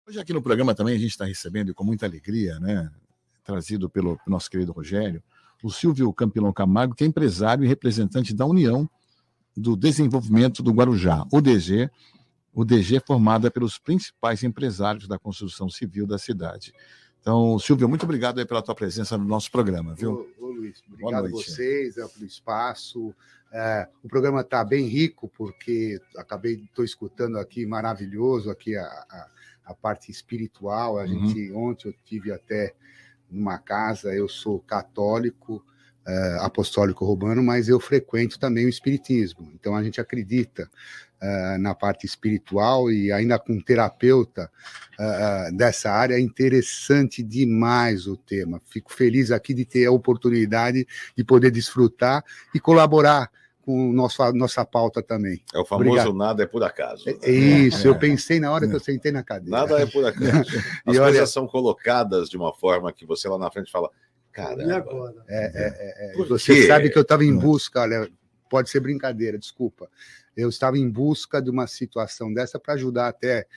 Hoje aqui no programa também a gente está recebendo, com muita alegria, né, trazido pelo nosso querido Rogério, o Silvio Campilon Camargo, que é empresário e representante da União do Desenvolvimento do Guarujá, UDG. O DG é formada pelos principais empresários da construção civil da cidade. Então, Silvio, muito obrigado aí pela tua presença no nosso programa, viu? Ô Luiz, obrigado a vocês pelo espaço. O programa está bem rico, porque estou escutando aqui, maravilhoso, aqui a parte espiritual. Ontem eu tive até numa casa, eu sou católico, apostólico romano, mas eu frequento também o espiritismo. Então a gente acredita na parte espiritual, e ainda com um terapeuta dessa área. É interessante demais o tema. Fico feliz aqui de ter a oportunidade de poder desfrutar e colaborar com nossa pauta também. É o famoso Obrigado. Nada é por acaso. Isso, eu pensei na hora que eu sentei na cadeira. Nada é por acaso. As coisas são colocadas de uma forma que você lá na frente fala, caramba. E agora? Você sabe que eu estava em busca, olha, pode ser brincadeira, desculpa. Eu estava em busca de uma situação dessa para ajudar até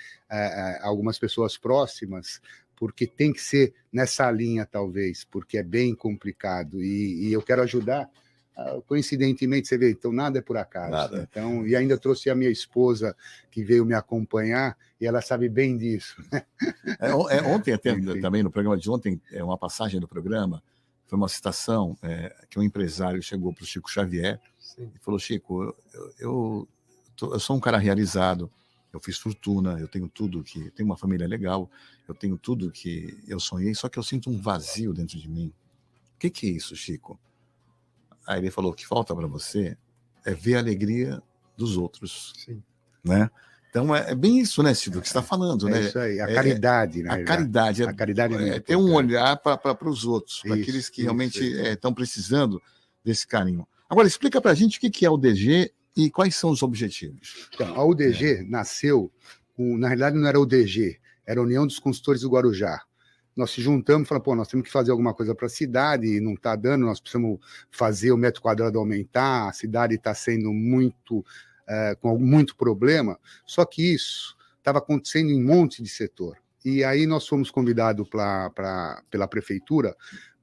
algumas pessoas próximas, porque tem que ser nessa linha, talvez, porque é bem complicado. E eu quero ajudar. Coincidentemente, você vê, então nada é por acaso. Nada. Então, e ainda trouxe a minha esposa, que veio me acompanhar, e ela sabe bem disso. Ontem, até, também no programa de ontem, uma passagem do programa, foi uma citação que um empresário chegou para o Chico Xavier. Sim. E falou: Chico, eu sou um cara realizado, eu fiz fortuna, eu tenho tudo que... Tenho uma família legal, eu tenho tudo que eu sonhei, só que eu sinto um vazio dentro de mim. O que é isso, Chico? Aí ele falou: o que falta para você é ver a alegria dos outros. Sim. Né? Então é bem isso, né, Silvio, que você está falando. É né? Isso aí, a caridade. A caridade. A caridade é ter um olhar para os outros, para aqueles que realmente estão precisando desse carinho. Agora, explica para a gente o que é o DG e quais são os objetivos. Então, a UDG nasceu, na realidade não era a UDG, era a União dos Consultores do Guarujá. Nós se juntamos e falamos, nós temos que fazer alguma coisa para a cidade, e não está dando, nós precisamos fazer o metro quadrado aumentar, a cidade está sendo com muito problema, só que isso estava acontecendo em um monte de setor. E aí nós fomos convidados pela prefeitura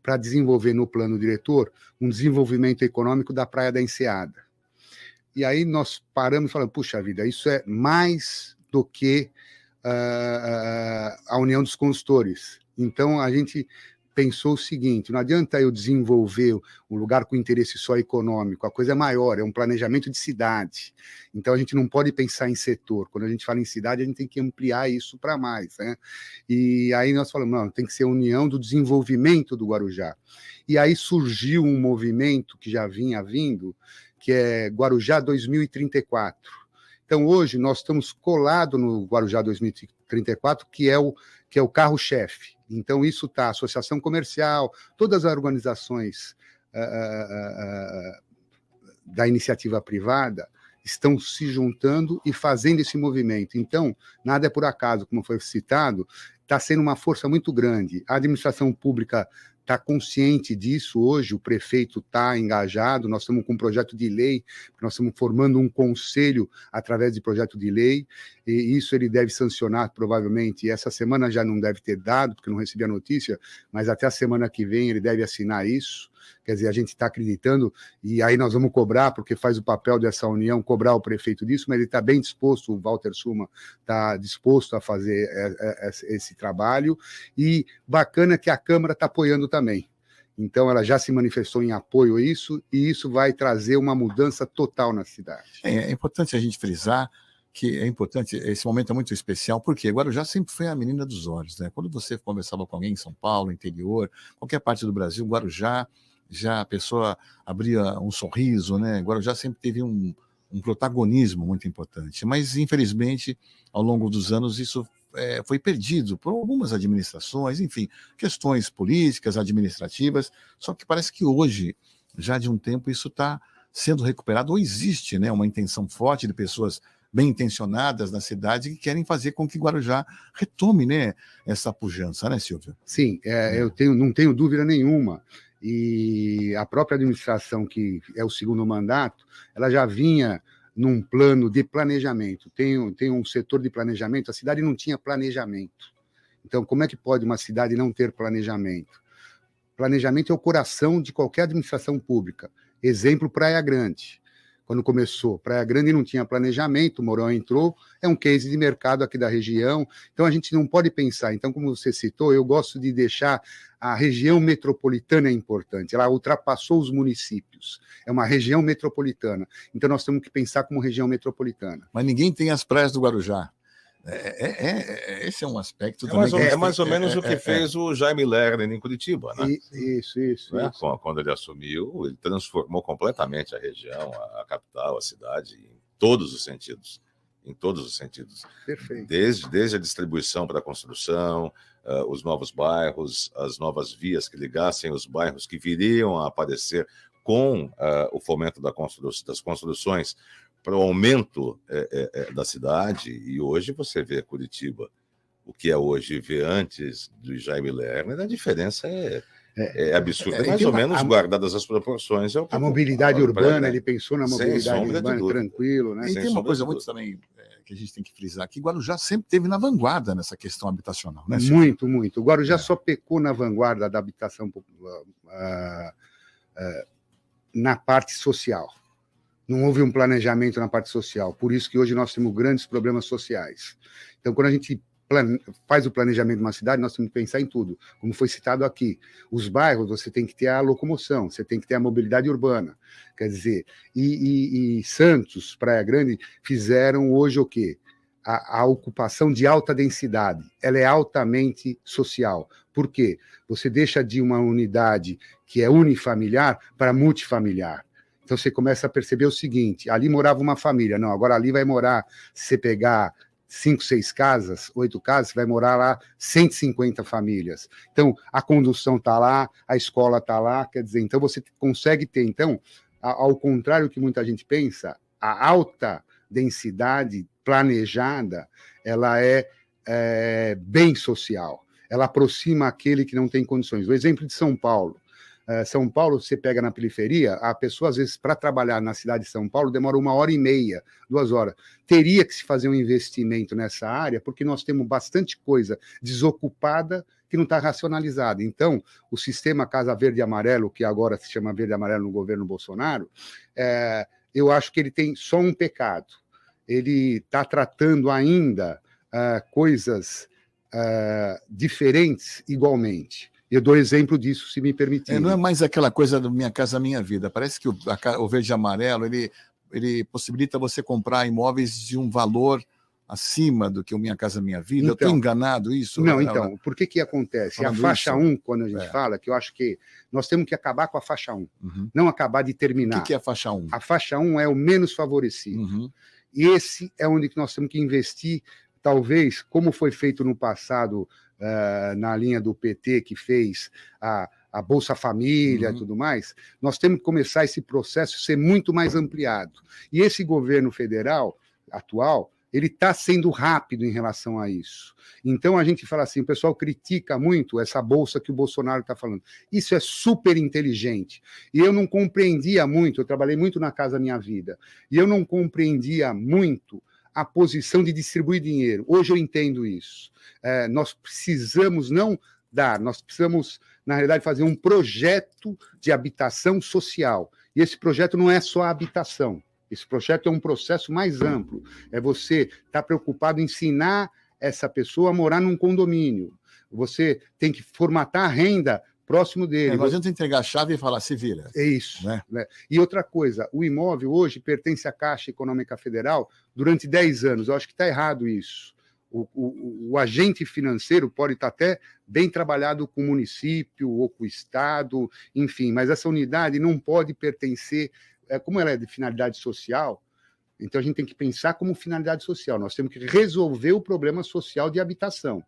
para desenvolver no plano diretor um desenvolvimento econômico da Praia da Enseada. E aí nós paramos e falamos, puxa vida, isso é mais do que a União dos Consultores. Então, a gente pensou o seguinte, não adianta eu desenvolver um lugar com interesse só econômico, a coisa é maior, é um planejamento de cidade. Então, a gente não pode pensar em setor. Quando a gente fala em cidade, a gente tem que ampliar isso para mais. Né? E aí nós falamos, não, tem que ser a União do Desenvolvimento do Guarujá. E aí surgiu um movimento que já vinha vindo, que é Guarujá 2034. Então, hoje, nós estamos colados no Guarujá 2034, que é o carro-chefe. Então, isso está, associação comercial, todas as organizações da iniciativa privada estão se juntando e fazendo esse movimento. Então, nada é por acaso, como foi citado, está sendo uma força muito grande. A administração pública está consciente disso hoje, o prefeito está engajado, nós estamos com um projeto de lei, nós estamos formando um conselho através de projeto de lei, e isso ele deve sancionar provavelmente, e essa semana já não deve ter dado, porque não recebi a notícia, mas até a semana que vem ele deve assinar isso. Quer dizer, a gente está acreditando, e aí nós vamos cobrar, porque faz o papel dessa união, cobrar o prefeito disso, mas ele está bem disposto, o Walter Suma está disposto a fazer esse trabalho, e bacana que a Câmara está apoiando também. Então, ela já se manifestou em apoio a isso, e isso vai trazer uma mudança total na cidade. É importante a gente frisar que é importante, esse momento é muito especial, porque Guarujá sempre foi a menina dos olhos, né? Quando você conversava com alguém em São Paulo, interior, qualquer parte do Brasil, Guarujá, já a pessoa abria um sorriso, né? Guarujá sempre teve um protagonismo muito importante, mas infelizmente, ao longo dos anos, isso foi perdido por algumas administrações, enfim, questões políticas, administrativas, só que parece que hoje, já de um tempo, isso está sendo recuperado, ou existe, né, uma intenção forte de pessoas bem intencionadas na cidade que querem fazer com que Guarujá retome, né, essa pujança, né, Silvio? Sim, não tenho dúvida nenhuma. E a própria administração, que é o segundo mandato, ela já vinha num plano de planejamento. Tem um setor de planejamento, a cidade não tinha planejamento. Então, como é que pode uma cidade não ter planejamento? Planejamento é o coração de qualquer administração pública. Exemplo, Praia Grande. Quando começou, Praia Grande não tinha planejamento, o Mourão entrou, é um case de mercado aqui da região, então a gente não pode pensar. Então, como você citou, eu gosto de deixar a região metropolitana é importante, ela ultrapassou os municípios, é uma região metropolitana, então nós temos que pensar como região metropolitana. Mas ninguém tem as praias do Guarujá. Esse é um aspecto também. É mais ou menos o que fez o Jaime Lerner em Curitiba, né? Isso. Quando ele assumiu, ele transformou completamente a região, a capital, a cidade, em todos os sentidos. Em todos os sentidos. Perfeito. Desde a distribuição para a construção, os novos bairros, as novas vias que ligassem os bairros que viriam a aparecer com o fomento das construções, para o aumento da cidade, e hoje você vê Curitiba, o que é hoje ver antes do Jaime Lerner, a diferença é absurda, mais ou menos guardadas as proporções. A mobilidade urbana, ele pensou na mobilidade urbana tranquilo, né? E tem uma coisa muito também que a gente tem que frisar, que Guarujá sempre esteve na vanguarda nessa questão habitacional, né? Muito. O Guarujá só pecou na vanguarda da habitação na parte social. Não houve um planejamento na parte social, por isso que hoje nós temos grandes problemas sociais. Então, quando a gente faz o planejamento de uma cidade, nós temos que pensar em tudo, como foi citado aqui. Os bairros, você tem que ter a locomoção, você tem que ter a mobilidade urbana. Quer dizer, e Santos, Praia Grande, fizeram hoje o quê? A ocupação de alta densidade, ela é altamente social. Por quê? Você deixa de uma unidade que é unifamiliar para multifamiliar. Então, você começa a perceber o seguinte, ali morava uma família, não, agora ali vai morar, se você pegar 5, 6 casas, 8 casas, vai morar lá 150 famílias. Então, a condução está lá, a escola está lá, quer dizer, então você consegue ter, então, ao contrário do que muita gente pensa, a alta densidade planejada, ela é bem social, ela aproxima aquele que não tem condições. O exemplo de São Paulo. São Paulo, você pega na periferia, a pessoa, às vezes, para trabalhar na cidade de São Paulo, demora 1h30, 2 horas. Teria que se fazer um investimento nessa área, porque nós temos bastante coisa desocupada que não está racionalizada. Então, o sistema Casa Verde e Amarelo, que agora se chama Verde e Amarelo no governo Bolsonaro, eu acho que ele tem só um pecado. Ele está tratando ainda coisas diferentes igualmente. Eu dou exemplo disso, se me permitir. Não é mais aquela coisa do Minha Casa Minha Vida. Parece que o Verde e Amarelo, ele possibilita você comprar imóveis de um valor acima do que o Minha Casa Minha Vida. Então, eu estou enganado isso? Não, então, por que acontece? A faixa 1, quando a gente fala, que eu acho que nós temos que acabar com a faixa 1, não acabar de terminar. O que é a faixa 1? A faixa 1 é o menos favorecido. E esse é onde nós temos que investir, talvez, como foi feito no passado, na linha do PT, que fez a Bolsa Família e tudo mais, nós temos que começar esse processo a ser muito mais ampliado. E esse governo federal atual, ele está sendo rápido em relação a isso. Então, a gente fala assim, o pessoal critica muito essa bolsa que o Bolsonaro está falando. Isso é super inteligente. E eu não compreendia muito, eu trabalhei muito na Casa Minha Vida, e eu não compreendia muito a posição de distribuir dinheiro. Hoje eu entendo isso. Nós precisamos não dar, nós precisamos, na realidade, fazer um projeto de habitação social. E esse projeto não é só a habitação. Esse projeto é um processo mais amplo. É você estar preocupado em ensinar essa pessoa a morar num condomínio. Você tem que formatar a renda próximo dele. Não adianta entregar a chave e falar, se vira. É isso. Né? E outra coisa, o imóvel hoje pertence à Caixa Econômica Federal durante 10 anos. Eu acho que está errado isso. O agente financeiro pode estar até bem trabalhado com o município ou com o Estado, enfim, mas essa unidade não pode pertencer, como ela é de finalidade social, então a gente tem que pensar como finalidade social. Nós temos que resolver o problema social de habitação.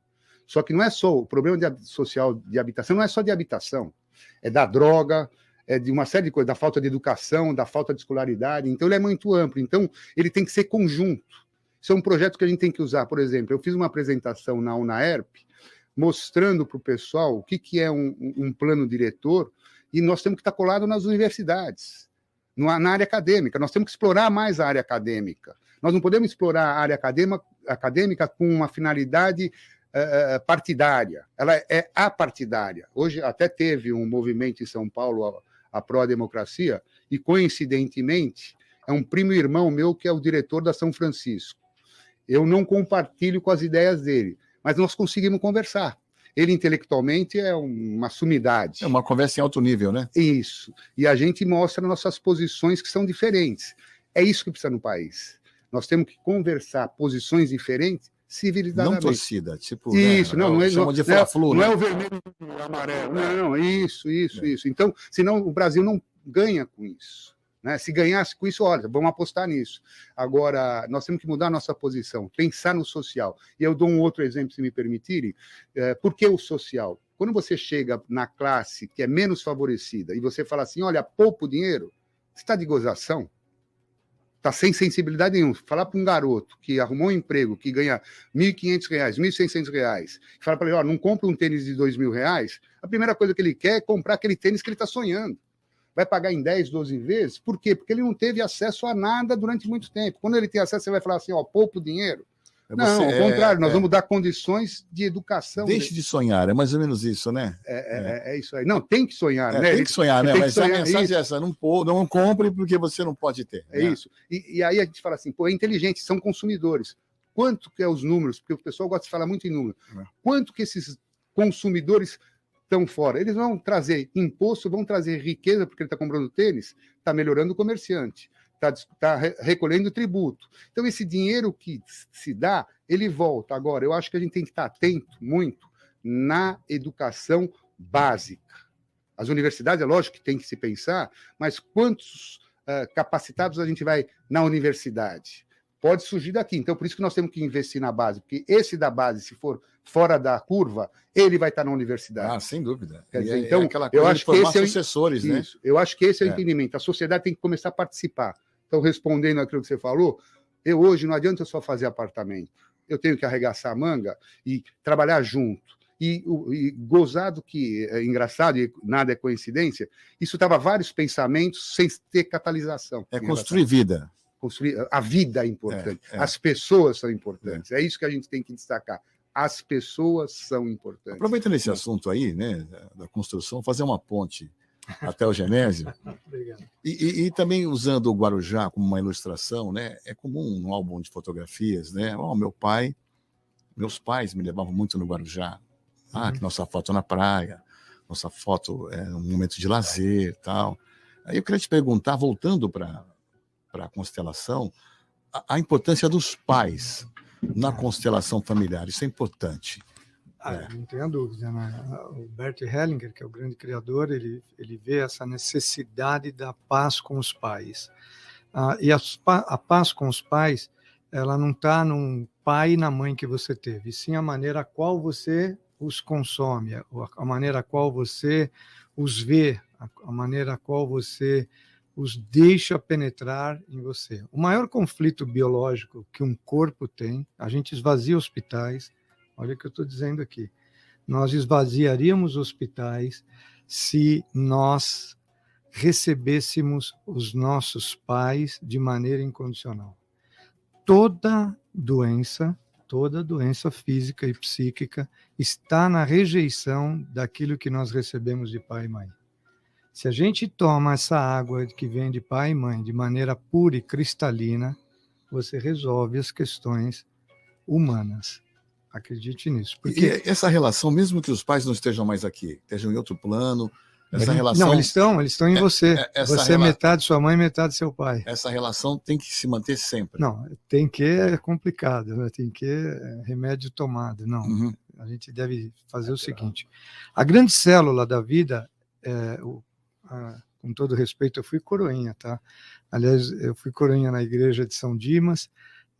Só que não é só o problema social de habitação, não é só de habitação, é da droga, é de uma série de coisas, da falta de educação, da falta de escolaridade, então ele é muito amplo, então ele tem que ser conjunto. Isso é um projeto que a gente tem que usar. Por exemplo, eu fiz uma apresentação na UNAERP, mostrando para o pessoal o que é um plano diretor, e nós temos que estar colado nas universidades, na área acadêmica, nós temos que explorar mais a área acadêmica. Nós não podemos explorar a área acadêmica com uma finalidade partidária, ela é apartidária. Hoje até teve um movimento em São Paulo, a pró-democracia, e coincidentemente é um primo irmão meu que é o diretor da São Francisco. Eu não compartilho com as ideias dele, mas nós conseguimos conversar. Ele intelectualmente é uma sumidade. É uma conversa em alto nível, né? Isso. E a gente mostra nossas posições que são diferentes. É isso que precisa no país. Nós temos que conversar posições diferentes civilizadamente. Não torcida, tipo... Isso, né, não é... chamam de Fla-Flu, não né? é o vermelho e o amarelo. Não, isso. Então, senão o Brasil não ganha com isso. Né? Se ganhasse com isso, olha, vamos apostar nisso. Agora, nós temos que mudar a nossa posição, pensar no social. E eu dou um outro exemplo, se me permitirem. Por que o social? Quando você chega na classe que é menos favorecida e você fala assim, olha, poupa o dinheiro, você está de gozação? Está sem sensibilidade nenhuma. Falar para um garoto que arrumou um emprego, que ganha R$ 1.500, R$ 1.600, fala para ele, ó, não compra um tênis de R$ 2.000, a primeira coisa que ele quer é comprar aquele tênis que ele está sonhando. Vai pagar em 10, 12 vezes. Por quê? Porque ele não teve acesso a nada durante muito tempo. Quando ele tem acesso, você vai falar assim, ó, poupa o dinheiro. Não, ao contrário, nós vamos dar condições de educação. Deixe de sonhar, é mais ou menos isso, né? É isso aí. Não, tem que sonhar, né? Tem que sonhar, né? Mas sonhar, a mensagem é essa, não compre porque você não pode ter. É isso. E aí a gente fala assim, pô, é inteligente, são consumidores. Quanto que é os números? Porque o pessoal gosta de falar muito em números. Quanto que esses consumidores estão fora? Eles vão trazer imposto, vão trazer riqueza, porque ele está comprando tênis, está melhorando o comerciante, está recolhendo tributo. Então, esse dinheiro que se dá, ele volta. Agora, eu acho que a gente tem que estar atento muito na educação básica. As universidades, é lógico que tem que se pensar, mas quantos capacitados a gente vai na universidade? Pode surgir daqui. Então, por isso que nós temos que investir na base, porque esse da base, se for fora da curva, ele vai estar na universidade. Ah, sem dúvida. Quer dizer, então, aquela coisa eu acho de formar que esse sucessores, né? Isso. Eu acho que esse é o entendimento. A sociedade tem que começar a participar. Então, respondendo aquilo que você falou, hoje não adianta só fazer apartamento. Eu tenho que arregaçar a manga e trabalhar junto. E gozado que é engraçado, e nada é coincidência, isso estava vários pensamentos sem ter catalisação. É construir vida. A vida é importante. As pessoas são importantes. É isso que a gente tem que destacar. As pessoas são importantes. Aproveitando esse assunto aí, né, da construção, fazer uma ponte até o Genésio. Obrigado. E também usando o Guarujá como uma ilustração, né? É comum um álbum de fotografias, né? Meus pais me levavam muito no Guarujá. Que nossa foto na praia, nossa foto é um momento de lazer, tal. Aí eu queria te perguntar, voltando para a constelação, a importância dos pais na constelação familiar. Isso é importante. Não tenha dúvida, né? O Bert Hellinger, que é o grande criador, ele vê essa necessidade da paz com os pais. E a paz com os pais, ela não está num pai e na mãe que você teve, sim a maneira a qual você os consome, a maneira a qual você os vê, a maneira a qual você os deixa penetrar em você. O maior conflito biológico que um corpo tem, a gente esvazia hospitais, olha o que eu estou dizendo aqui, nós esvaziaríamos hospitais se nós recebêssemos os nossos pais de maneira incondicional. Toda doença física e psíquica está na rejeição daquilo que nós recebemos de pai e mãe. Se a gente toma essa água que vem de pai e mãe de maneira pura e cristalina, você resolve as questões humanas. Acredite nisso. Porque essa relação, mesmo que os pais não estejam mais aqui, estejam em outro plano, essa relação... Não, eles estão em você. Você é metade sua mãe, metade seu pai. Essa relação tem que se manter sempre. Não, tem que é complicado, né? Tem que remédio tomado. Não, a gente deve fazer o seguinte. A grande célula da vida, com todo respeito, eu fui coroinha, tá? Aliás, eu fui coroinha na igreja de São Dimas,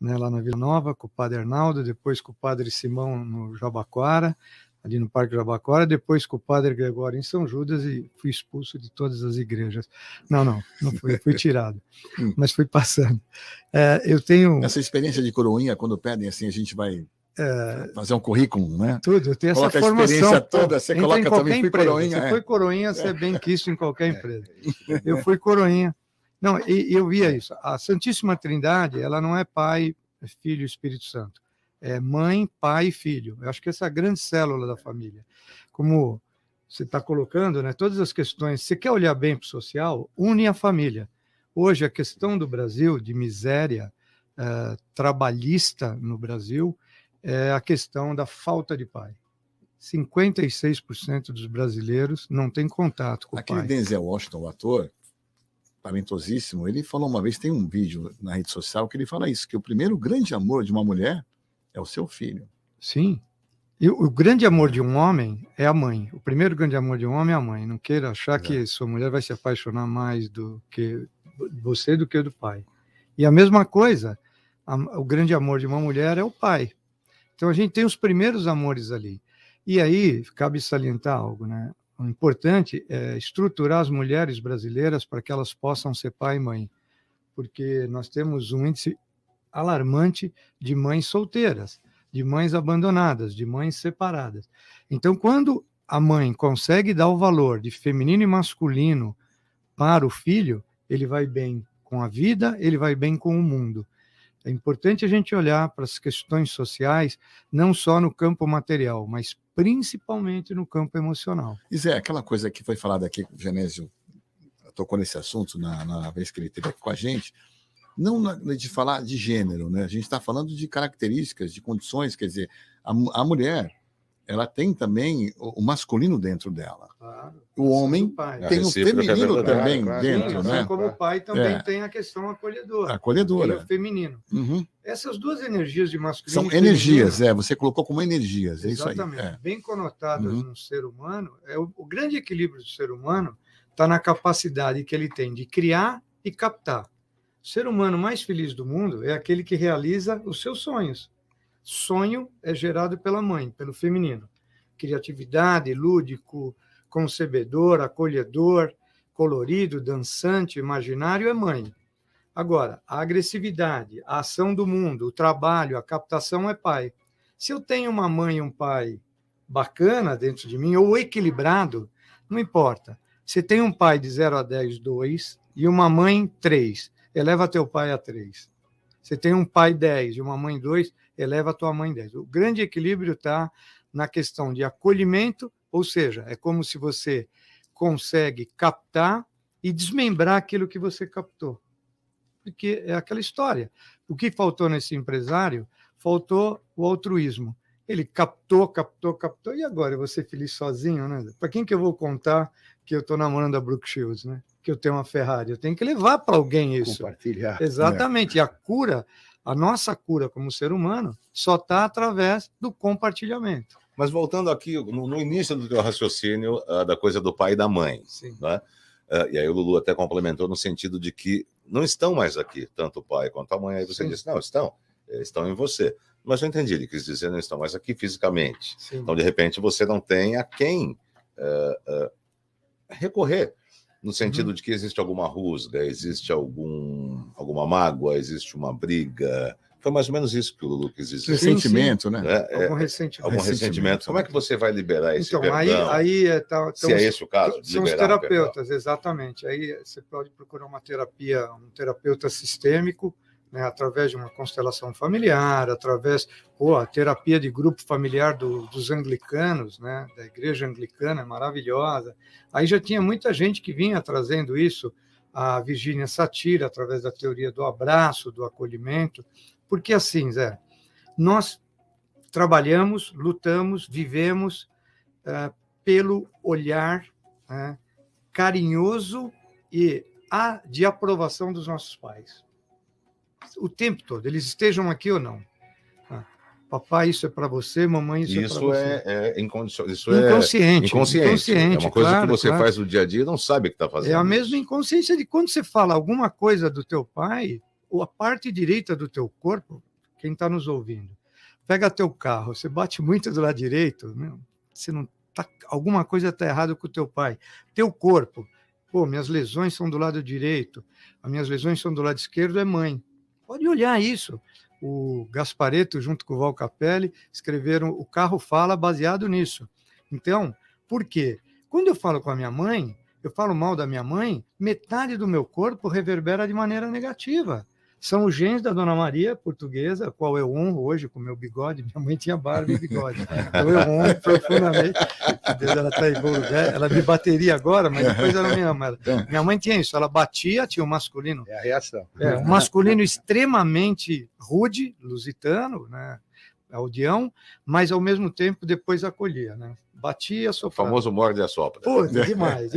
né, lá na Vila Nova, com o padre Arnaldo, depois com o padre Simão no Jabaquara, ali no Parque Jabaquara, depois com o padre Gregório em São Judas, e fui expulso de todas as igrejas. Não fui tirado, mas fui passando. Eu tenho... Essa experiência de coroinha, quando pedem assim, a gente vai fazer um currículo, né? Tudo, eu tenho essa coloca formação. A experiência toda, você coloca também, fui coroinha. Você foi coroinha, você é bem quisto em qualquer empresa. Eu fui coroinha. Não, e eu via isso. A Santíssima Trindade, ela não é Pai, Filho e Espírito Santo. É mãe, pai e filho. Eu acho que essa é a grande célula da família. Como você está colocando, né, todas as questões, você quer olhar bem para o social, une a família. Hoje, a questão do Brasil, de miséria trabalhista no Brasil, é a questão da falta de pai. 56% dos brasileiros não têm contato com o Aquele pai. Denzel Washington, o ator, talentosíssimo, ele falou uma vez, tem um vídeo na rede social que ele fala isso, que o primeiro grande amor de uma mulher é o seu filho. Sim. E o grande amor de um homem é a mãe. O primeiro grande amor de um homem é a mãe. Não queira achar que sua mulher vai se apaixonar mais do que você do que do pai. E a mesma coisa, o grande amor de uma mulher é o pai. Então a gente tem os primeiros amores ali. E aí cabe salientar algo, né? O importante é estruturar as mulheres brasileiras para que elas possam ser pai e mãe, porque nós temos um índice alarmante de mães solteiras, de mães abandonadas, de mães separadas. Então, quando a mãe consegue dar o valor de feminino e masculino para o filho, ele vai bem com a vida, ele vai bem com o mundo. É importante a gente olhar para as questões sociais, não só no campo material, mas principalmente no campo emocional. E Zé, aquela coisa que foi falada aqui, o Genésio tocou nesse assunto na vez que ele esteve aqui com a gente, não de falar de gênero, né? A gente está falando de características, de condições, quer dizer, a mulher, ela tem também o masculino dentro dela. Claro. O homem tem o feminino também dentro, assim né? Como o pai também tem a questão acolhedora. Acolhedora. E o feminino. Uhum. Essas duas energias de masculino são energias, você colocou como energias, é exatamente, isso aí. Bem conotadas no ser humano, o grande equilíbrio do ser humano está na capacidade que ele tem de criar e captar. O ser humano mais feliz do mundo é aquele que realiza os seus sonhos. Sonho é gerado pela mãe, pelo feminino. Criatividade, lúdico, concebedor, acolhedor, colorido, dançante, imaginário é mãe. Agora, a agressividade, a ação do mundo, o trabalho, a captação é pai. Se eu tenho uma mãe e um pai bacana dentro de mim, ou equilibrado, não importa. Se tem um pai de 0 a 10, 2, e uma mãe, 3, eleva teu pai a 3. Se tem um pai 10 e uma mãe 2, eleva tua mãe 10. O grande equilíbrio está na questão de acolhimento, ou seja, é como se você consegue captar e desmembrar aquilo que você captou. Porque é aquela história. O que faltou nesse empresário? Faltou o altruísmo. Ele captou, e agora? Eu vou ser feliz sozinho, né? Para quem que eu vou contar que eu estou namorando a Brooke Shields, né? Que eu tenho uma Ferrari? Eu tenho que levar para alguém isso. Compartilhar. Exatamente. E a cura, a nossa cura como ser humano, só está através do compartilhamento. Mas voltando aqui, no início do teu raciocínio, da coisa do pai e da mãe, sim, né? E aí o Lulu até complementou no sentido de que não estão mais aqui, tanto o pai quanto a mãe. Aí você disse, não, estão em você. Mas eu entendi, ele quis dizer, não estão mais aqui fisicamente. sim. Então, de repente, você não tem a quem recorrer, no sentido de que existe alguma rusga, existe alguma mágoa, existe uma briga. Foi mais ou menos isso que o Lulu quis dizer. Ressentimento, né? Algum ressentimento. Algum ressentimento. Como é que você vai liberar esse perdão? Aí se é esse o caso, são os terapeutas, exatamente. Aí você pode procurar um terapeuta sistêmico, né, através de uma constelação familiar, através a terapia de grupo familiar dos anglicanos, né, da igreja anglicana, é maravilhosa. Aí já tinha muita gente que vinha trazendo isso, a Virginia Satir, através da teoria do abraço, do acolhimento, porque assim, Zé, nós trabalhamos, lutamos, vivemos pelo olhar carinhoso e de aprovação dos nossos pais. O tempo todo, eles estejam aqui ou não. Papai, isso é para você, mamãe, isso é para você. Isso é inconsciente. É uma coisa claro, que você faz no dia a dia e não sabe que está fazendo. É a mesma inconsciência de quando você fala alguma coisa do teu pai, ou a parte direita do teu corpo, quem está nos ouvindo, pega teu carro, você bate muito do lado direito, você não alguma coisa está errada com o teu pai. Teu corpo, minhas lesões são do lado direito, as minhas lesões são do lado esquerdo, é mãe. Pode olhar isso. O Gasparetto, junto com o Val Capelli, escreveram O Carro Fala, baseado nisso. Então, por quê? Quando eu falo com a minha mãe, eu falo mal da minha mãe, metade do meu corpo reverbera de maneira negativa. são os genes da Dona Maria, portuguesa, a qual eu honro hoje com meu bigode. Minha mãe tinha barba e bigode. Então eu honro profundamente. Deus, ela está em bom lugar. Ela me bateria agora, mas depois ela me ama. Minha mãe tinha isso, ela batia, tinha um masculino. É a reação. Um masculino extremamente rude, lusitano, né? Aldeão, mas ao mesmo tempo depois acolhia, né? Batia, soprava. O famoso morde e assopra. Putz, demais.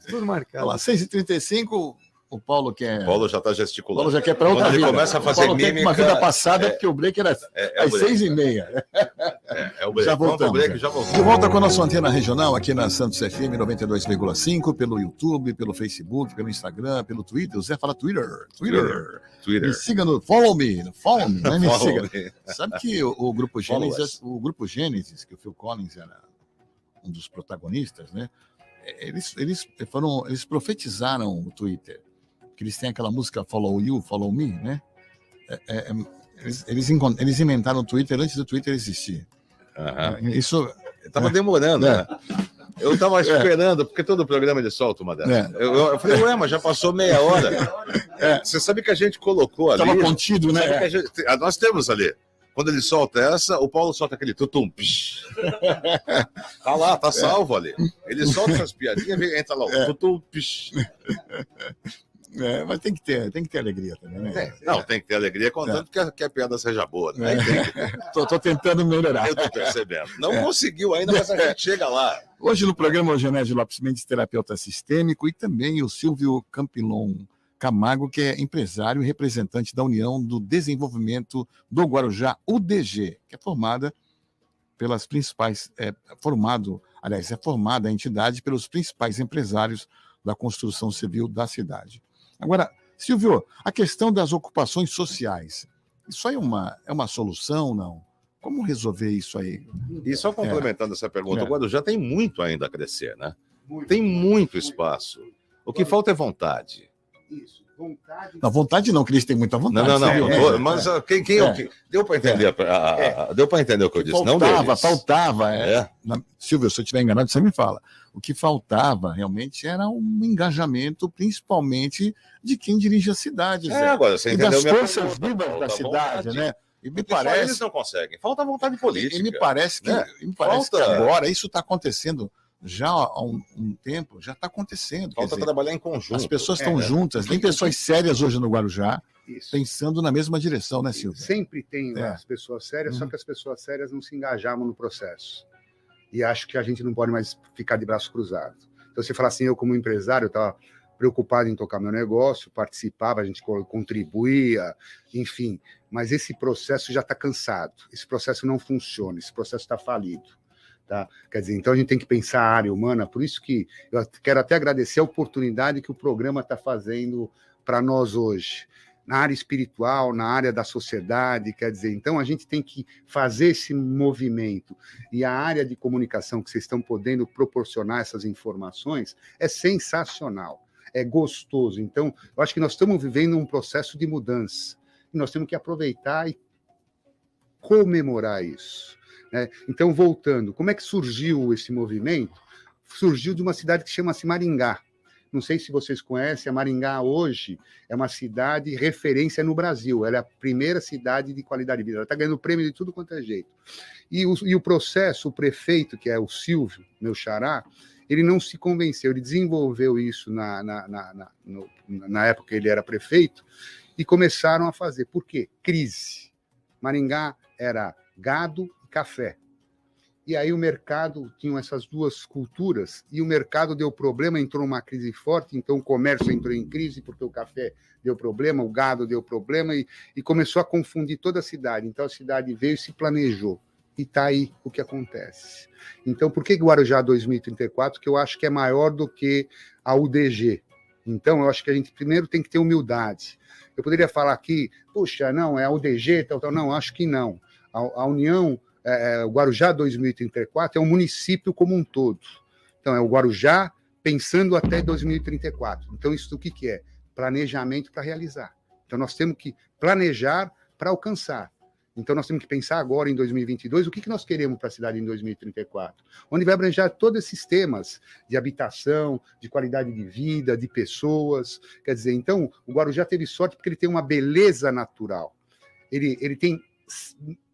Tudo marcado. Olha lá, 6h35, o Paulo quer... O Paulo já está gesticulando. Paulo já quer para outra Quando ele vida. começa a fazer Paulo mímica... uma vida passada, porque o break era às 6h30. É o break. Já voltamos. Break, já voltamos. De volta com a nossa antena regional aqui na Santos FM 92,5, pelo YouTube, pelo Facebook, pelo Instagram, pelo Twitter. O Zé fala Twitter. Me siga no Follow Me, né? Me siga. Sabe que o Grupo Gênesis, que o Phil Collins era um dos protagonistas, né? Eles profetizaram o Twitter, que eles têm aquela música Follow You, Follow Me, né? Eles inventaram o Twitter antes do Twitter existir. Isso estava demorando, né? Eu estava esperando, porque todo programa ele solta uma dessas. Eu falei, mas já passou meia hora. Você sabe que a gente colocou ali. Estava contido, né? Nós temos ali. Quando ele solta essa, o Paulo solta aquele tutum. Tá lá, tá salvo ali. Ele solta essas piadinhas, entra lá o tutum. Mas tem que ter alegria também, né? Não, tem que ter alegria, contanto que a piada seja boa. Né? Tô tentando melhorar. Eu tô percebendo. Não conseguiu ainda, mas a gente chega lá. Hoje no programa o Genésio Lopes Mendes, terapeuta sistêmico, e também o Silvio Campilon Camargo, que é empresário e representante da União do Desenvolvimento do Guarujá, UDG, que é formada pelas principais... é formada a entidade pelos principais empresários da construção civil da cidade. Agora, Silvio, a questão das ocupações sociais, isso aí é uma solução, não? Como resolver isso aí? E só complementando essa pergunta, o Guarujá tem muito ainda a crescer, né? Tem muito espaço. O que falta é vontade. Isso, vontade. Não, vontade não, que eles têm muita vontade. Não. Mas quem é o que. Deu para entender, deu para entender o que eu disse. Faltava. Silvio, se eu estiver enganado, você me fala. O que faltava realmente era um engajamento, principalmente de quem dirige a cidade. Agora você entendeu das forças vivas da cidade, né? E me parece. Eles não conseguem. Falta vontade política. E me parece que agora isso está acontecendo. Já há um tempo, já está acontecendo. Falta trabalhar em conjunto. As pessoas estão juntas, tem pessoas sérias hoje no Guarujá, pensando na mesma direção, né, Silvio? Sempre tem as pessoas sérias, só que as pessoas sérias não se engajavam no processo. E acho que a gente não pode mais ficar de braços cruzados. Então, você fala assim, eu como empresário, estava preocupado em tocar meu negócio, participava, a gente contribuía, enfim. Mas esse processo já está cansado, esse processo não funciona, esse processo está falido. Tá? Quer dizer, então a gente tem que pensar a área humana, por isso que eu quero até agradecer a oportunidade que o programa está fazendo para nós hoje, na área espiritual, na área da sociedade, quer dizer, então a gente tem que fazer esse movimento, e a área de comunicação que vocês estão podendo proporcionar essas informações é sensacional, é gostoso, então eu acho que nós estamos vivendo um processo de mudança, e nós temos que aproveitar e comemorar isso. Então, voltando, como é que surgiu esse movimento? Surgiu de uma cidade que chama-se Maringá. Não sei se vocês conhecem, a Maringá hoje é uma cidade referência no Brasil. Ela é a primeira cidade de qualidade de vida. Ela está ganhando prêmio de tudo quanto é jeito. E o processo, o prefeito, que é o Silvio, meu xará, ele não se convenceu. Ele desenvolveu isso na época que ele era prefeito e começaram a fazer. Por quê? Crise. Maringá era gado, café. E aí o mercado tinha essas duas culturas e o mercado deu problema, entrou numa crise forte, então o comércio entrou em crise porque o café deu problema, o gado deu problema e começou a confundir toda a cidade. Então a cidade veio e se planejou. E está aí o que acontece. Então por que Guarujá 2034? Que eu acho que é maior do que a UDG. Então eu acho que a gente primeiro tem que ter humildade. Eu poderia falar aqui, puxa, não, é a UDG, tal, não, acho que não. A União o Guarujá 2034 é um município como um todo. Então, é o Guarujá pensando até 2034. Então, isso o que é? Planejamento para realizar. Então, nós temos que planejar para alcançar. Então, nós temos que pensar agora, em 2022, o que nós queremos para a cidade em 2034, onde vai abranger todos esses temas de habitação, de qualidade de vida, de pessoas. Quer dizer, então, o Guarujá teve sorte porque ele tem uma beleza natural. Ele tem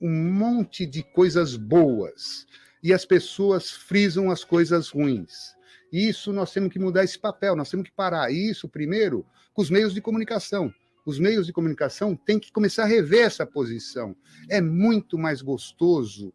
um monte de coisas boas, e as pessoas frisam as coisas ruins. E isso nós temos que mudar esse papel, nós temos que parar. E isso, primeiro, com os meios de comunicação. Os meios de comunicação têm que começar a rever essa posição. É muito mais gostoso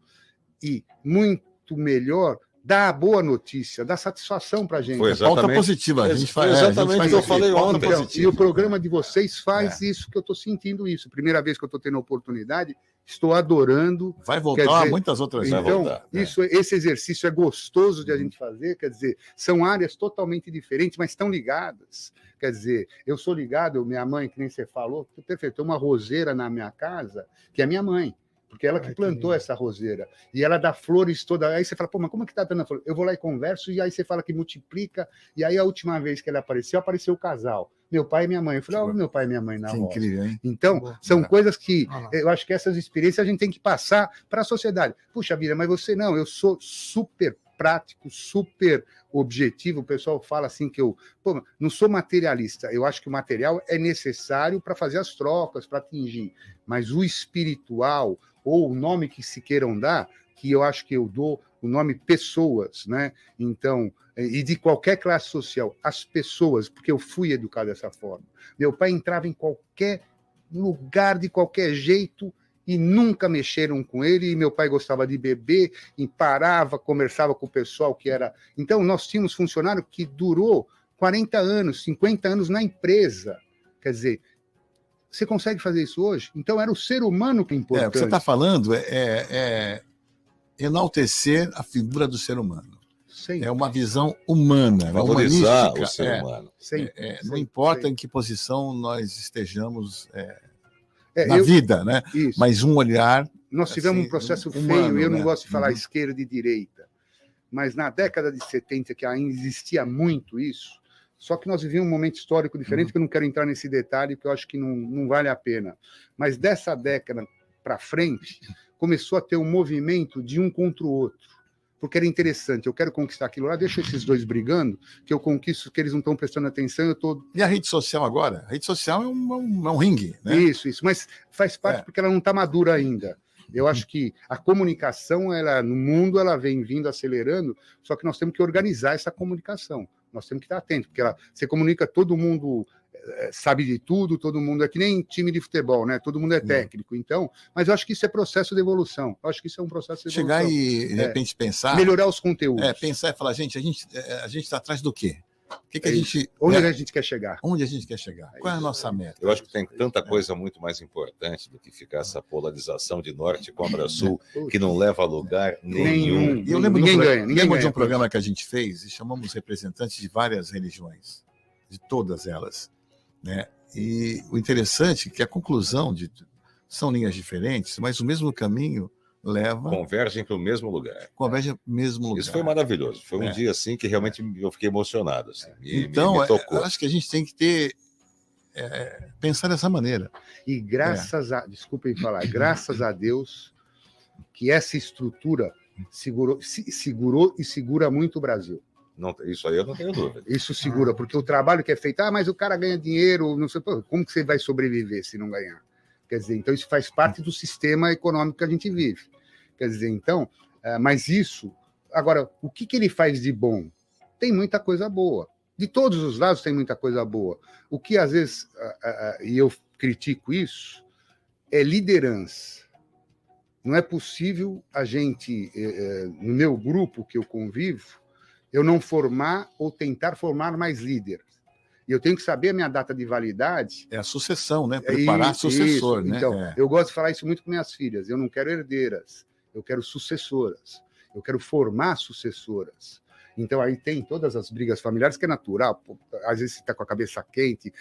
e muito melhor dar a boa notícia, dar satisfação para a gente. Foi Pauta exatamente, positiva. A gente faz, exatamente o que eu falei pauta ontem. positiva. E o programa de vocês faz isso que eu estou sentindo isso. Primeira vez que eu estou tendo a oportunidade, estou adorando. Vai voltar Quer dizer, muitas outras vai vezes. Então, voltar, esse exercício é gostoso de a gente fazer, quer dizer, são áreas totalmente diferentes, mas estão ligadas. Quer dizer, eu sou ligado, minha mãe, que nem você falou, perfeito, tem uma roseira na minha casa, que é minha mãe, porque ela que plantou essa roseira. E ela dá flores toda. Aí você fala, pô, mas como é que tá dando a flor? Eu vou lá e converso, e aí você fala que multiplica, e aí a última vez que ela apareceu o casal. Meu pai e minha mãe. Eu falei, ó, meu pai e minha mãe na Que roça. incrível, hein? Então, são coisas que Ah lá. eu acho que essas experiências a gente tem que passar para a sociedade. Puxa vida, mas você não, eu sou super prático, super objetivo. O pessoal fala assim que eu não sou materialista. Eu acho que o material é necessário para fazer as trocas, para atingir. Mas o espiritual, ou o nome que se queiram dar, que eu acho que eu dou o nome pessoas, né? Então, e de qualquer classe social, as pessoas, porque eu fui educado dessa forma. Meu pai entrava em qualquer lugar, de qualquer jeito, e nunca mexeram com ele, e meu pai gostava de beber, e parava, conversava com o pessoal que era... Então, nós tínhamos funcionário que durou 40 anos, 50 anos na empresa. Quer dizer, você consegue fazer isso hoje? Então, era o ser humano que é importante. O que você está falando é enaltecer a figura do ser humano. Sim. É uma visão humana, Valorizar humanística. o ser humano. Não importa em que posição nós estejamos na vida, né? Isso. Mas um olhar... Nós tivemos assim, um processo humano, feio, eu não né? gosto de falar esquerda e direita, mas na década de 70, que ainda existia muito isso, só que nós vivíamos um momento histórico diferente, que eu não quero entrar nesse detalhe, porque eu acho que não vale a pena. Mas dessa década para frente, começou a ter um movimento de um contra o outro, porque era interessante, eu quero conquistar aquilo lá, deixa esses dois brigando, que eu conquisto, que eles não estão prestando atenção, eu estou... E a rede social agora? A rede social é um ringue, né? Isso, mas faz parte porque ela não está madura ainda. Eu acho que a comunicação, no mundo, ela vem vindo acelerando, só que nós temos que organizar essa comunicação. Nós temos que estar atentos, porque você comunica, todo mundo sabe de tudo, todo mundo é que nem time de futebol, né? Todo mundo é técnico. Então, mas eu acho que isso é processo de evolução. Eu acho que isso é um processo de evolução. Chegar e, de repente, pensar... Melhorar os conteúdos. Pensar e falar, gente, a gente está atrás do quê? O que a gente... Onde a gente quer chegar? Onde a gente quer chegar? Qual é a nossa meta? Eu acho que tem tanta coisa muito mais importante do que ficar essa polarização de norte contra sul, que não leva a lugar nenhum. E eu lembro Ninguém de um programa que a gente fez e chamamos representantes de várias religiões, de todas elas, né? E o interessante é que a conclusão são linhas diferentes, mas o mesmo caminho leva... Convergem para o mesmo lugar. Convergem para o mesmo lugar. Isso foi maravilhoso. Foi um dia assim que realmente eu fiquei emocionado. Assim, então, me tocou. Eu acho que a gente tem que pensar dessa maneira. E desculpem falar, graças a Deus que essa estrutura segurou e segura muito o Brasil. Não, isso aí eu não tenho dúvida. Isso segura, porque o trabalho que é feito, mas o cara ganha dinheiro, não sei, como que você vai sobreviver se não ganhar? Quer dizer, então isso faz parte do sistema econômico que a gente vive. Quer dizer, então, mas isso... Agora, o que ele faz de bom? Tem muita coisa boa. De todos os lados tem muita coisa boa. O que, às vezes, e eu critico isso, é liderança. Não é possível a gente, no meu grupo que eu convivo, eu não formar ou tentar formar mais líderes. E eu tenho que saber a minha data de validade. É a sucessão, né? Preparar sucessor, né? Então, eu gosto de falar isso muito com minhas filhas. Eu não quero herdeiras, eu quero sucessoras. Eu quero formar sucessoras. Então, aí tem todas as brigas familiares, que é natural. Às vezes você está com a cabeça quente,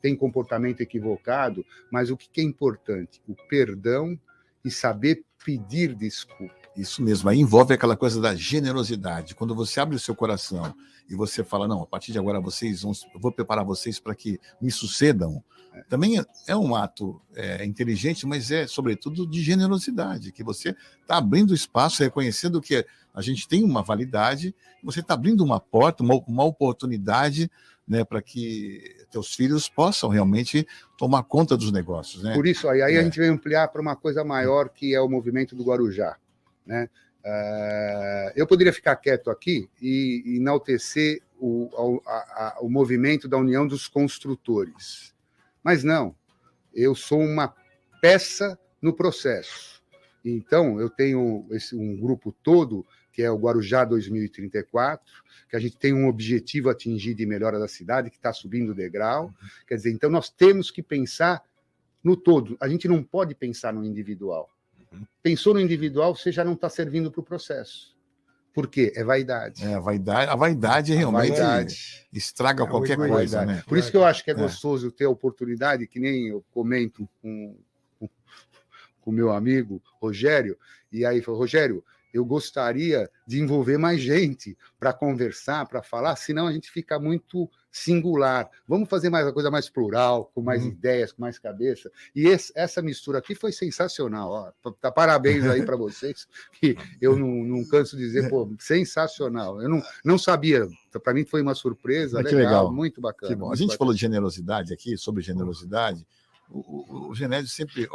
tem comportamento equivocado, mas o que é importante? O perdão e saber pedir desculpa. Isso mesmo, aí envolve aquela coisa da generosidade. Quando você abre o seu coração e você fala, não, a partir de agora eu vou preparar vocês para que me sucedam, também é um ato inteligente, mas é, sobretudo, de generosidade, que você está abrindo espaço, reconhecendo que a gente tem uma validade, você está abrindo uma porta, uma oportunidade, né, para que teus filhos possam realmente tomar conta dos negócios. Né? Por isso, aí a gente vai ampliar para uma coisa maior, que é o movimento do Guarujá. Né? Eu poderia ficar quieto aqui e enaltecer o movimento da União dos Construtores. Mas não, eu sou uma peça no processo. Então, eu tenho um grupo todo, que é o Guarujá 2034, que a gente tem um objetivo a atingir de melhora da cidade, que está subindo o degrau. Quer dizer, então nós temos que pensar no todo. A gente não pode pensar no individual. Pensou no individual, você já não está servindo para o processo. Por quê? É vaidade. A vaidade realmente estraga qualquer coisa. Né? Por isso que eu acho que é gostoso ter a oportunidade, que nem eu comento com o meu amigo Rogério, e aí falou, Rogério, eu gostaria de envolver mais gente para conversar, para falar, senão a gente fica muito singular. Vamos fazer uma coisa mais plural, com mais ideias, com mais cabeça. E essa mistura aqui foi sensacional. Ó. Parabéns aí para vocês, que eu não canso de dizer, pô, sensacional. Eu não sabia, para mim foi uma surpresa, legal, muito bacana. Que bom. A gente falou de generosidade aqui, sobre generosidade. O Genésio sempre...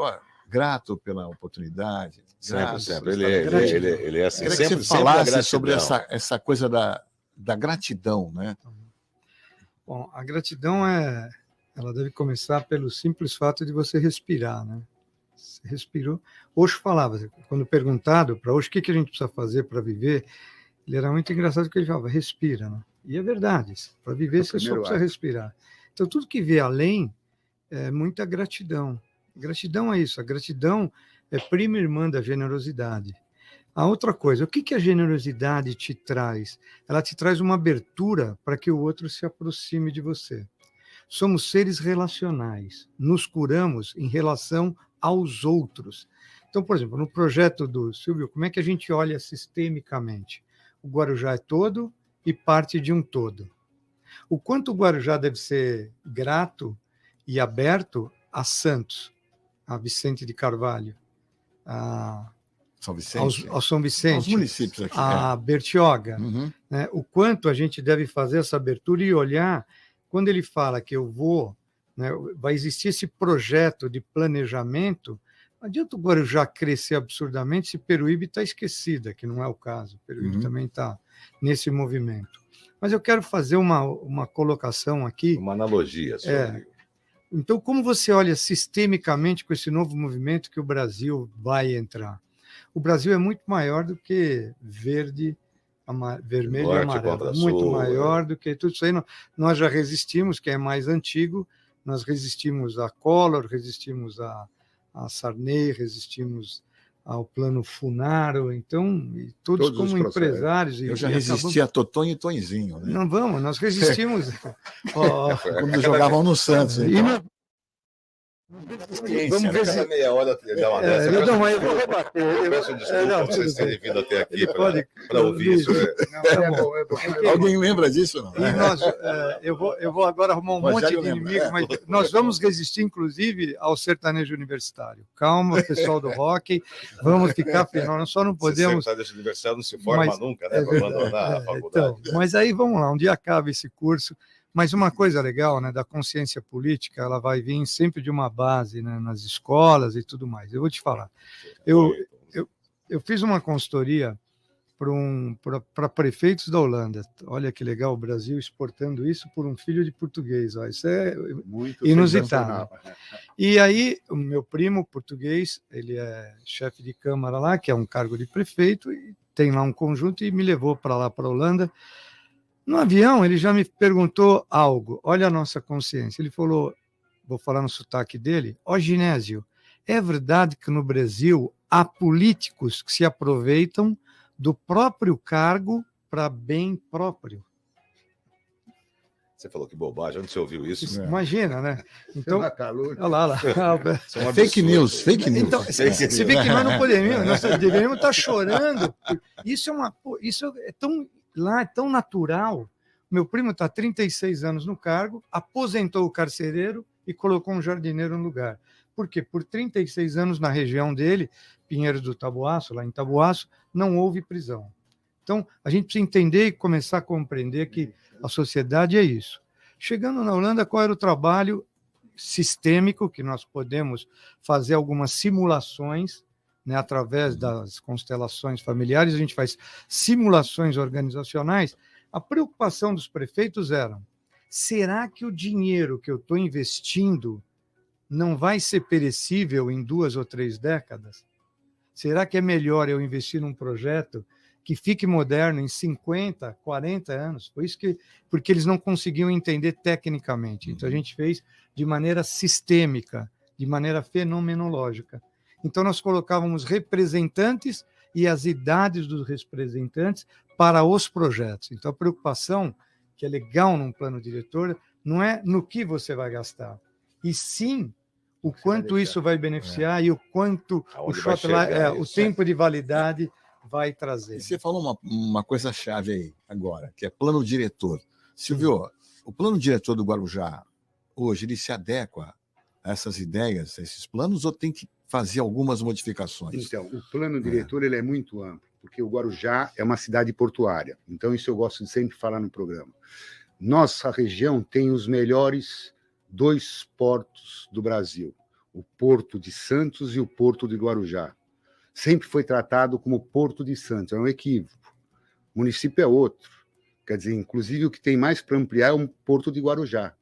grato pela oportunidade. Sempre. Ele é assim. Queria que você falasse sobre essa coisa da gratidão, né? Bom, a gratidão ela deve começar pelo simples fato de você respirar, né? Você respirou. Osho falava, quando perguntado para Osho o que a gente precisa fazer para viver, ele era muito engraçado porque ele falava, respira, né? E é verdade, para viver você só precisa respirar. Então, tudo que vê além é muita gratidão. Gratidão é isso, a gratidão é prima irmã da generosidade. A outra coisa, o que a generosidade te traz? Ela te traz uma abertura para que o outro se aproxime de você. Somos seres relacionais, nos curamos em relação aos outros. Então, por exemplo, no projeto do Silvio, como é que a gente olha sistemicamente? O Guarujá é todo e parte de um todo. O quanto o Guarujá deve ser grato e aberto a Santos, a Vicente de Carvalho, a São Vicente, ao São Vicente, aos municípios aqui, a Bertioga, né? O quanto a gente deve fazer essa abertura e olhar, quando ele fala que eu vou, né, vai existir esse projeto de planejamento, não adianta o Guarujá crescer absurdamente se Peruíbe está esquecida, que não é o caso, Peruíbe também está nesse movimento. Mas eu quero fazer uma colocação aqui. Uma analogia. Então, como você olha sistemicamente com esse novo movimento que o Brasil vai entrar? O Brasil é muito maior do que vermelho e amarelo. Muito maior do que tudo isso aí. Nós já resistimos, quem é mais antigo, nós resistimos a Collor, resistimos a Sarney, resistimos ao plano Funaro, então, e todos como empresários. Eu já resisti a Totonho e Tonzinho. Né? Não vamos, nós resistimos. Quando jogavam no Santos. Então. Vamos ver se meia hora não, mas eu vou rebater. Eu peço desculpa por vocês terem vindo até aqui para ouvir isso. Alguém lembra disso? Não? E nós, eu vou agora arrumar um monte de inimigos, mas nós vamos resistir, inclusive, ao sertanejo universitário. Calma, pessoal do rock, vamos ficar. Nós só não podemos. O sertanejo universitário não se forma nunca, né? Para abandonar a faculdade. Então, mas aí vamos lá, um dia acaba esse curso. Mas uma coisa legal, né, da consciência política, ela vai vir sempre de uma base, né, nas escolas e tudo mais. Eu vou te falar. Eu fiz uma consultoria para prefeitos da Holanda. Olha que legal, o Brasil exportando isso por um filho de português. Ó, isso é muito inusitado. E aí, o meu primo português, ele é chefe de câmara lá, que é um cargo de prefeito, e tem lá um conjunto, e me levou para lá, para a Holanda. No avião, ele já me perguntou algo. Olha a nossa consciência. Ele falou, vou falar no sotaque dele, Genésio, é verdade que no Brasil há políticos que se aproveitam do próprio cargo para bem próprio? Você falou que bobagem, onde você ouviu isso? Imagina, né? Então, Tá calor. olha lá. Isso é um Fake absurdo. news, fake news. Então, você vê que nós não podemos, nós deveríamos estar chorando. Isso é tão lá, é tão natural. Meu primo está há 36 anos no cargo, aposentou o carcereiro e colocou um jardineiro no lugar. Por quê? Por 36 anos na região dele, Pinheiros do Taboaço, lá em Taboaço, não houve prisão. Então, a gente precisa entender e começar a compreender que a sociedade é isso. Chegando na Holanda, qual era o trabalho sistêmico, que nós podemos fazer algumas simulações, né, através das constelações familiares, a gente faz simulações organizacionais. A preocupação dos prefeitos era: será que o dinheiro que eu estou investindo não vai ser perecível em 2 ou 3 décadas? Será que é melhor eu investir num projeto que fique moderno em 50, 40 anos? Foi isso porque eles não conseguiam entender tecnicamente. Então, a gente fez de maneira sistêmica, de maneira fenomenológica. Então, nós colocávamos representantes e as idades dos representantes para os projetos. Então, a preocupação, que é legal num plano diretor, não é no que você vai gastar, e sim o quanto isso vai beneficiar e o quanto o tempo de validade vai trazer. E você falou uma coisa-chave aí agora, que é plano diretor. Silvio, o plano diretor do Guarujá, hoje, ele se adequa a essas ideias, a esses planos, ou tem que fazer algumas modificações? Então, o plano diretor ele é muito amplo, porque o Guarujá é uma cidade portuária. Então, isso eu gosto de sempre falar no programa. Nossa região tem os melhores 2 portos do Brasil, o Porto de Santos e o Porto de Guarujá. Sempre foi tratado como Porto de Santos, é um equívoco. O município é outro. Quer dizer, inclusive o que tem mais para ampliar é um Porto de Guarujá.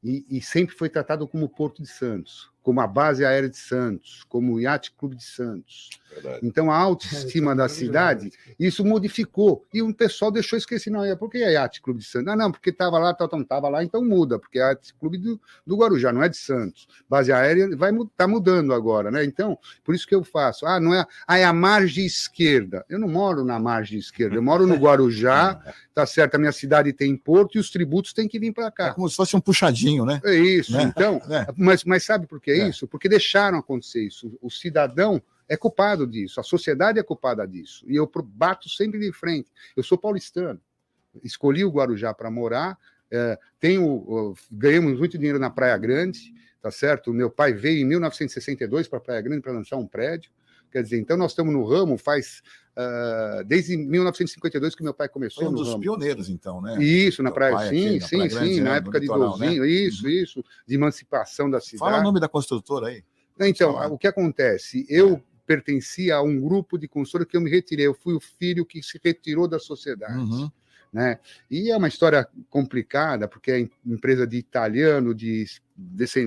E sempre foi tratado como Porto de Santos, como a Base Aérea de Santos, como o Yacht Clube de Santos. Verdade. Então, a autoestima da cidade, isso modificou. E o pessoal deixou esquecer, não, por que é Yacht Clube de Santos? Ah, não, porque estava lá, não estava lá, então muda, porque é Yacht Clube do Guarujá, não é de Santos. Base Aérea tá mudando agora, né? Então, por isso que eu faço. Não é, é a margem esquerda. Eu não moro na margem esquerda, eu moro no Guarujá, tá certo, a minha cidade tem porto e os tributos têm que vir para cá. É como se fosse um puxadinho, né? É isso, né? Então, mas sabe por que é isso? Porque deixaram acontecer isso. O cidadão é culpado disso, a sociedade é culpada disso. E eu bato sempre de frente. Eu sou paulistano, escolhi o Guarujá para morar, ganhamos muito dinheiro na Praia Grande, tá certo? Meu pai veio em 1962 para Praia Grande para lançar um prédio. Quer dizer, então nós estamos no ramo desde 1952 que meu pai começou. Foi um dos pioneiros, então, né? Isso, na praia, sim, na época de Dolzinho, né? Isso, de emancipação da cidade. Fala o nome da construtora aí. Então, o que acontece? Eu pertencia a um grupo de construtora que eu me retirei, eu fui o filho que se retirou da sociedade. Né? E é uma história complicada, porque é empresa de italiano,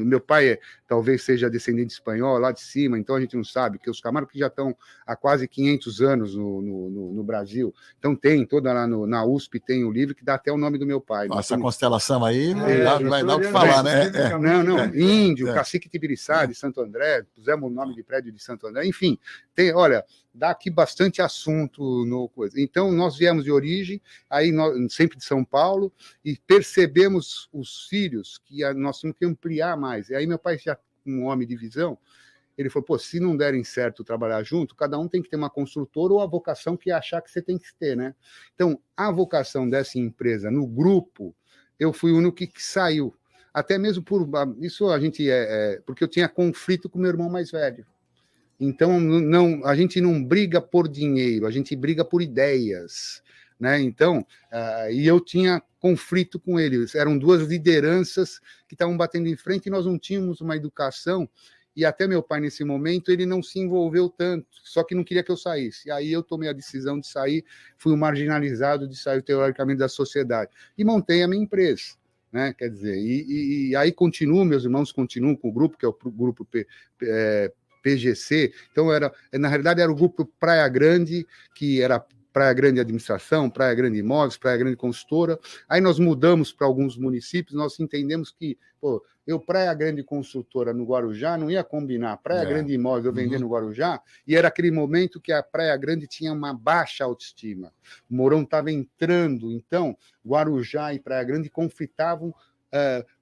meu pai talvez seja descendente espanhol, lá de cima, então a gente não sabe, que os Camargo que já estão há quase 500 anos no Brasil, então tem, toda lá na USP tem um livro que dá até o nome do meu pai. Essa constelação aí vai dar o que falar, né? Não, índio, Cacique Tibiriçá, de Santo André, pusemos o nome de prédio de Santo André, enfim, olha, dá aqui bastante assunto no coisa. Então, nós viemos de origem, aí sempre de São Paulo, e percebemos os filhos que nós tínhamos que ampliar mais. E aí meu pai, já um homem de visão, ele falou, se não derem certo trabalhar junto, cada um tem que ter uma construtora ou a vocação que achar que você tem que ter, né? Então, a vocação dessa empresa no grupo, eu fui o único que saiu. Até mesmo por isso porque eu tinha conflito com meu irmão mais velho. Então, a gente não briga por dinheiro, a gente briga por ideias, né? Então, e eu tinha conflito com ele. Eram 2 lideranças que estavam batendo em frente e nós não tínhamos uma educação. E até meu pai, nesse momento, ele não se envolveu tanto, só que não queria que eu saísse. E aí eu tomei a decisão de sair, fui o marginalizado de sair, teoricamente, da sociedade. E montei a minha empresa. Né? Quer dizer, e aí meus irmãos continuam com o grupo, que é o grupo PGC. Então, na realidade, era o grupo Praia Grande, que era Praia Grande Administração, Praia Grande Imóveis, Praia Grande Consultora. Aí nós mudamos para alguns municípios, nós entendemos que, Praia Grande Consultora no Guarujá não ia combinar. Praia Grande Imóveis eu vender no Guarujá, e era aquele momento que a Praia Grande tinha uma baixa autoestima. O Mourão estava entrando, então Guarujá e Praia Grande conflitavam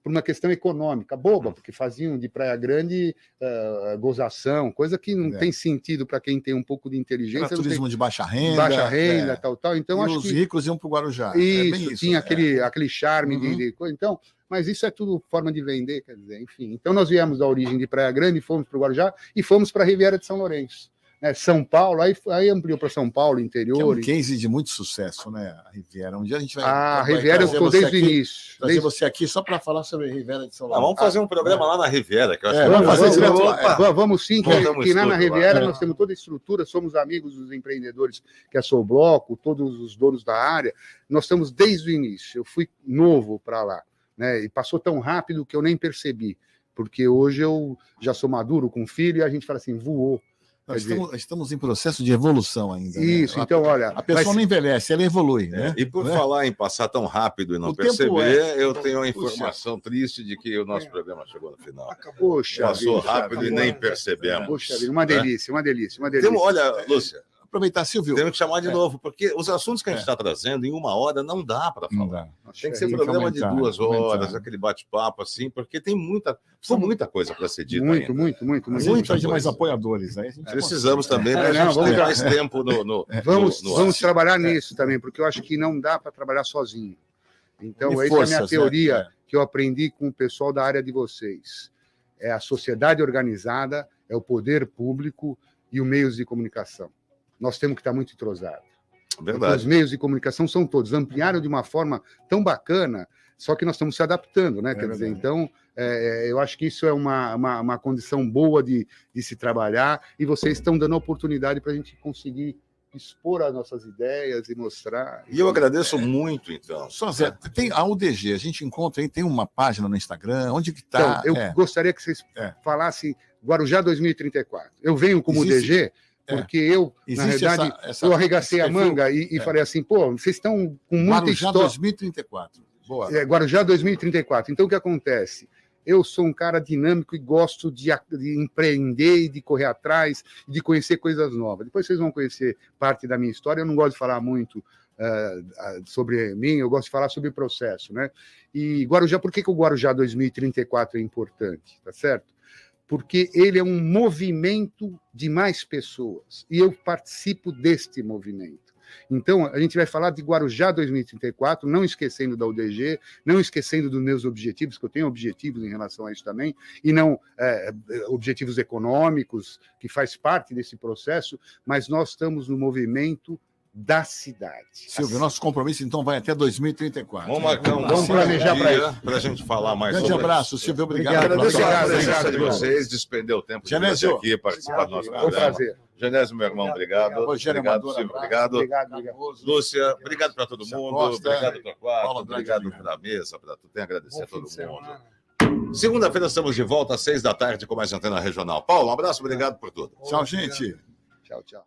por uma questão econômica, boba, porque faziam de Praia Grande gozação, coisa que não tem sentido para quem tem um pouco de inteligência. Era turismo de baixa renda. Tal. Então, e acho os que ricos iam para o Guarujá. Isso, tinha aquele charme de coisa. Então, mas isso é tudo forma de vender, quer dizer, enfim. Então, nós viemos da origem de Praia Grande, fomos para o Guarujá e fomos para a Riviera de São Lourenço. São Paulo, aí ampliou para São Paulo, interior. Que é um case de muito sucesso, né? A Riviera. Um dia a gente vai. A Riviera eu estou desde o início. Trazer você aqui só para falar sobre a Riviera de São Paulo. Vamos fazer um programa lá na Riviera. Que eu acho vamos sim, que lá na Riviera nós temos toda a estrutura, somos amigos dos empreendedores que é Sou Bloco, todos os donos da área. Nós estamos desde o início. Eu fui novo para lá, né? E passou tão rápido que eu nem percebi, porque hoje eu já sou maduro com filho e a gente fala assim, voou. Estamos em processo de evolução ainda. Isso, né? Então, olha... A pessoa não envelhece, ela evolui, né? E por falar em passar tão rápido e não perceber, eu tenho a informação triste de que o nosso programa chegou no final. Passou rápido e nem percebemos. Poxa vida, uma delícia. Olha, Lúcia, aproveitar, Silvio. Temos que chamar de novo, porque os assuntos que a gente está trazendo em 1 hora não dá para falar. Tem que ser um programa de 2 horas, aquele bate-papo assim, porque tem muita coisa para ser dita. Muito. De mais apoiadores. Aí precisamos também para a gente ter mais tempo Vamos trabalhar nisso também, porque eu acho que não dá para trabalhar sozinho. Então, essa é a minha teoria que eu aprendi com o pessoal da área de vocês. É a sociedade organizada, é o poder público e os meios de comunicação. Nós temos que estar muito entrosados. Verdade. Os meios de comunicação são todos, ampliaram de uma forma tão bacana, só que nós estamos se adaptando, né? Quer dizer, então, eu acho que isso é uma condição boa de se trabalhar, e vocês estão dando a oportunidade para a gente conseguir expor as nossas ideias e mostrar. E eu agradeço muito, então. Só Zé, tem a UDG, a gente encontra aí, tem uma página no Instagram, onde que está? Então, eu gostaria que vocês falassem Guarujá 2034. Eu venho como UDG... Porque eu, na verdade, eu arregacei a manga e falei assim, vocês estão com muita história... Guarujá 2034. Boa. Guarujá 2034. Então, o que acontece? Eu sou um cara dinâmico e gosto de empreender, de correr atrás, de conhecer coisas novas. Depois vocês vão conhecer parte da minha história. Eu não gosto de falar muito sobre mim, eu gosto de falar sobre o processo, né? E Guarujá, por que o Guarujá 2034 é importante? Tá certo? Porque ele é um movimento de mais pessoas, e eu participo deste movimento. Então, a gente vai falar de Guarujá 2034, não esquecendo da UDG, não esquecendo dos meus objetivos, que eu tenho objetivos em relação a isso também, e não objetivos econômicos, que faz parte desse processo, mas nós estamos no movimento da cidade. Silvio, nosso compromisso então vai até 2034. Vamos marcar vamos planejar para a gente falar mais sobre isso. Grande abraço, Silvio, obrigado. Agradeço a presença de vocês, despender o tempo de vir aqui participar do nosso programa. Prazer. Genésio, meu irmão, obrigado. Obrigado, Silvio, obrigado. Lúcia, obrigado para todo mundo. Obrigado para Torquato, obrigado pela mesa, para tu. Tenho a agradecer a todo mundo. Segunda-feira estamos de volta às 6 da tarde com mais Antena Regional. Paulo, um abraço, obrigado por tudo. Tchau, gente. Tchau.